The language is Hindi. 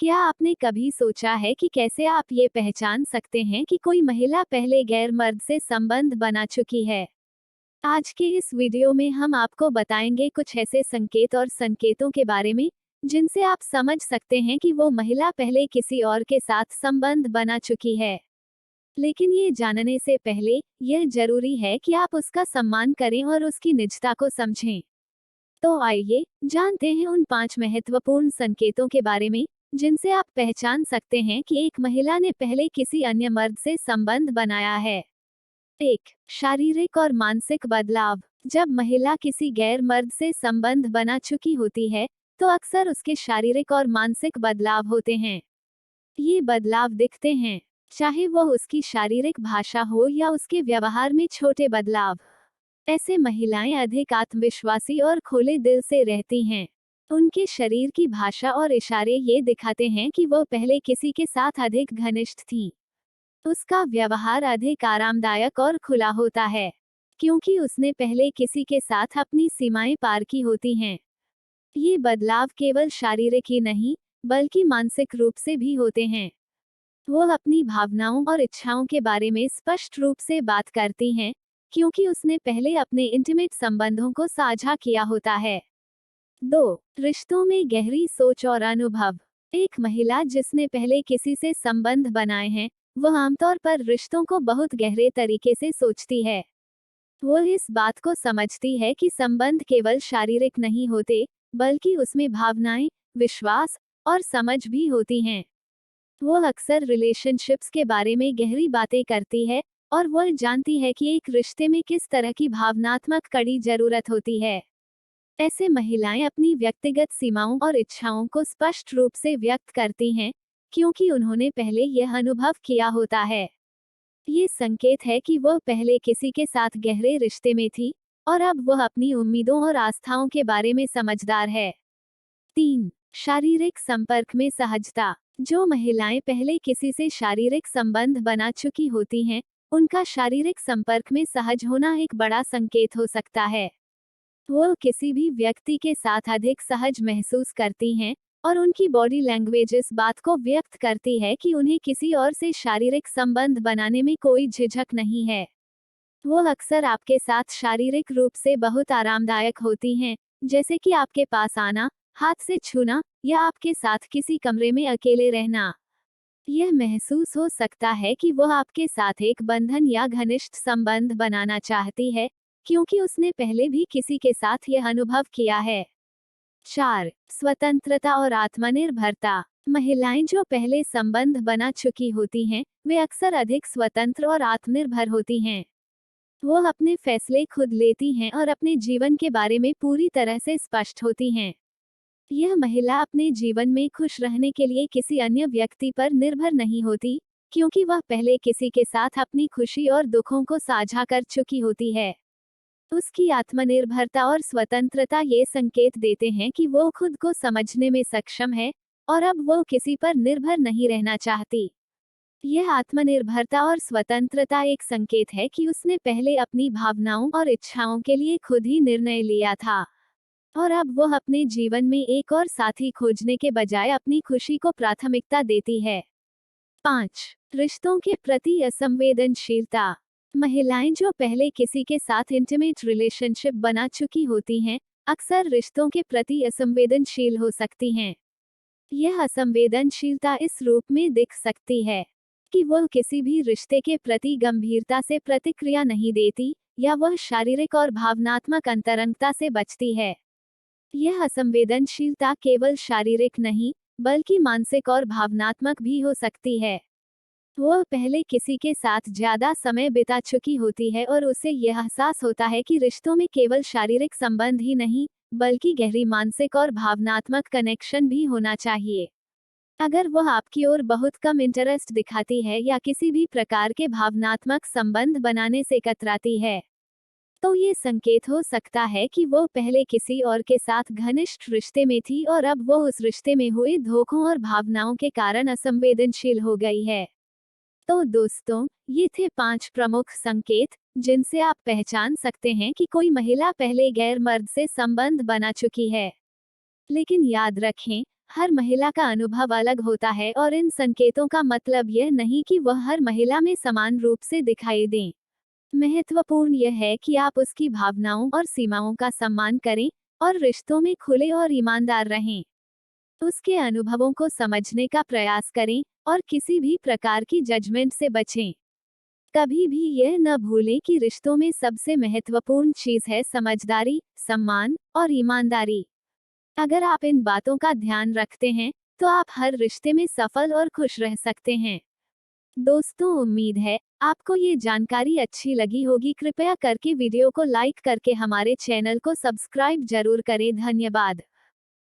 क्या आपने कभी सोचा है कि कैसे आप ये पहचान सकते हैं कि कोई महिला पहले गैर मर्द से संबंध बना चुकी है? आज के इस वीडियो में हम आपको बताएंगे कुछ ऐसे संकेत और संकेतों के बारे में जिनसे आप समझ सकते हैं कि वो महिला पहले किसी और के साथ संबंध बना चुकी है। लेकिन ये जानने से पहले यह जरूरी है कि आप उसका सम्मान करें और उसकी निजता को समझें। तो आइए जानते हैं उन 5 महत्वपूर्ण संकेतों के बारे में जिनसे आप पहचान सकते हैं कि एक महिला ने पहले किसी अन्य मर्द से संबंध बनाया है। 1. शारीरिक और मानसिक बदलाव। जब महिला किसी गैर मर्द से संबंध बना चुकी होती है, तो अक्सर उसके शारीरिक और मानसिक बदलाव होते हैं। ये बदलाव दिखते हैं, चाहे वह उसकी शारीरिक भाषा हो या उसके व्यवहार में छोटे बदलाव। ऐसे महिलाएं अधिक आत्मविश्वासी और खुले दिल से रहती हैं। उनके शरीर की भाषा और इशारे ये दिखाते हैं कि वो पहले किसी के साथ अधिक घनिष्ठ थीं। उसका व्यवहार अधिक आरामदायक और खुला होता है, क्योंकि उसने पहले किसी के साथ अपनी सीमाएं पार की होती हैं। ये बदलाव केवल शारीरिक ही नहीं, बल्कि मानसिक रूप से भी होते हैं। वो अपनी भावनाओं और इच्छाओं के बारे में स्पष्ट रूप से बात करती हैं, क्योंकि उसने पहले अपने इंटीमेट संबंधों को साझा किया होता है। 2. रिश्तों में गहरी सोच और अनुभव। एक महिला जिसने पहले किसी से संबंध बनाए हैं, वह आमतौर पर रिश्तों को बहुत गहरे तरीके से सोचती है। वह इस बात को समझती है कि संबंध केवल शारीरिक नहीं होते, बल्कि उसमें भावनाएं, विश्वास और समझ भी होती हैं। वह अक्सर रिलेशनशिप्स के बारे में गहरी बातें करती है और वह जानती है कि एक रिश्ते में किस तरह की भावनात्मक कड़ी जरूरत होती है। ऐसे महिलाएं अपनी व्यक्तिगत सीमाओं और इच्छाओं को स्पष्ट रूप से व्यक्त करती हैं, क्योंकि उन्होंने पहले यह अनुभव किया होता है। ये संकेत है कि वह पहले किसी के साथ गहरे रिश्ते में थी और अब वह अपनी उम्मीदों और आस्थाओं के बारे में समझदार है। 3. शारीरिक संपर्क में सहजता। जो महिलाएं पहले किसी से शारीरिक संबंध बना चुकी होती हैं, उनका शारीरिक संपर्क में सहज होना एक बड़ा संकेत हो सकता है। वो किसी भी व्यक्ति के साथ अधिक सहज महसूस करती हैं और उनकी बॉडी लैंग्वेज इस बात को व्यक्त करती है कि उन्हें किसी और से शारीरिक संबंध बनाने में कोई झिझक नहीं है। वो अक्सर आपके साथ शारीरिक रूप से बहुत आरामदायक होती हैं, जैसे कि आपके पास आना, हाथ से छूना या आपके साथ किसी कमरे में अकेले रहना। यह महसूस हो सकता है कि वह आपके साथ एक बंधन या घनिष्ठ संबंध बनाना चाहती है, क्योंकि उसने पहले भी किसी के साथ यह अनुभव किया है। 4. स्वतंत्रता और आत्मनिर्भरता। महिलाएं जो पहले संबंध बना चुकी होती हैं, वे अक्सर अधिक स्वतंत्र और आत्मनिर्भर होती हैं। वो अपने फैसले खुद लेती हैं और अपने जीवन के बारे में पूरी तरह से स्पष्ट होती हैं। यह महिला अपने जीवन में खुश रहने के लिए किसी अन्य व्यक्ति पर निर्भर नहीं होती, क्योंकि वह पहले किसी के साथ अपनी खुशी और दुखों को साझा कर चुकी होती है। उसकी आत्मनिर्भरता और स्वतंत्रता ये संकेत देते हैं कि वो खुद को समझने में सक्षम है और अब वो किसी पर निर्भर नहीं रहना चाहती। यह आत्मनिर्भरता और स्वतंत्रता एक संकेत है कि उसने पहले अपनी भावनाओं और इच्छाओं के लिए खुद ही निर्णय लिया था और अब वह अपने जीवन में एक और साथी खोजने के बजाय अपनी खुशी को प्राथमिकता देती है। 5. रिश्तों के प्रति असंवेदनशीलता। महिलाएं जो पहले किसी के साथ इंटीमेट रिलेशनशिप बना चुकी होती हैं, अक्सर रिश्तों के प्रति असंवेदनशील हो सकती हैं। यह असंवेदनशीलता इस रूप में दिख सकती है कि वह किसी भी रिश्ते के प्रति गंभीरता से प्रतिक्रिया नहीं देती या वह शारीरिक और भावनात्मक अंतरंगता से बचती है। यह असंवेदनशीलता केवल शारीरिक नहीं, बल्कि मानसिक और भावनात्मक भी हो सकती है। वह पहले किसी के साथ ज्यादा समय बिता चुकी होती है और उसे यह एहसास होता है कि रिश्तों में केवल शारीरिक संबंध ही नहीं, बल्कि गहरी मानसिक और भावनात्मक कनेक्शन भी होना चाहिए। अगर वह आपकी ओर बहुत कम इंटरेस्ट दिखाती है या किसी भी प्रकार के भावनात्मक संबंध बनाने से कतराती है, तो ये संकेत हो सकता है कि वो पहले किसी और के साथ घनिष्ठ रिश्ते में थी और अब वो उस रिश्ते में हुए धोखों और भावनाओं के कारण असंवेदनशील हो गई है। तो दोस्तों, ये थे 5 प्रमुख संकेत जिनसे आप पहचान सकते हैं कि कोई महिला पहले गैर मर्द से संबंध बना चुकी है। लेकिन याद रखें, हर महिला का अनुभव अलग होता है और इन संकेतों का मतलब यह नहीं कि वह हर महिला में समान रूप से दिखाई दें। महत्वपूर्ण यह है कि आप उसकी भावनाओं और सीमाओं का सम्मान करें और रिश्तों में खुले और ईमानदार रहें। उसके अनुभवों को समझने का प्रयास करें और किसी भी प्रकार की जजमेंट से बचें। कभी भी यह न भूलें कि रिश्तों में सबसे महत्वपूर्ण चीज है समझदारी, सम्मान और ईमानदारी। अगर आप इन बातों का ध्यान रखते हैं, तो आप हर रिश्ते में सफल और खुश रह सकते हैं। दोस्तों, उम्मीद है आपको ये जानकारी अच्छी लगी होगी। कृपया करके वीडियो को लाइक करके हमारे चैनल को सब्सक्राइब जरूर करें। धन्यवाद।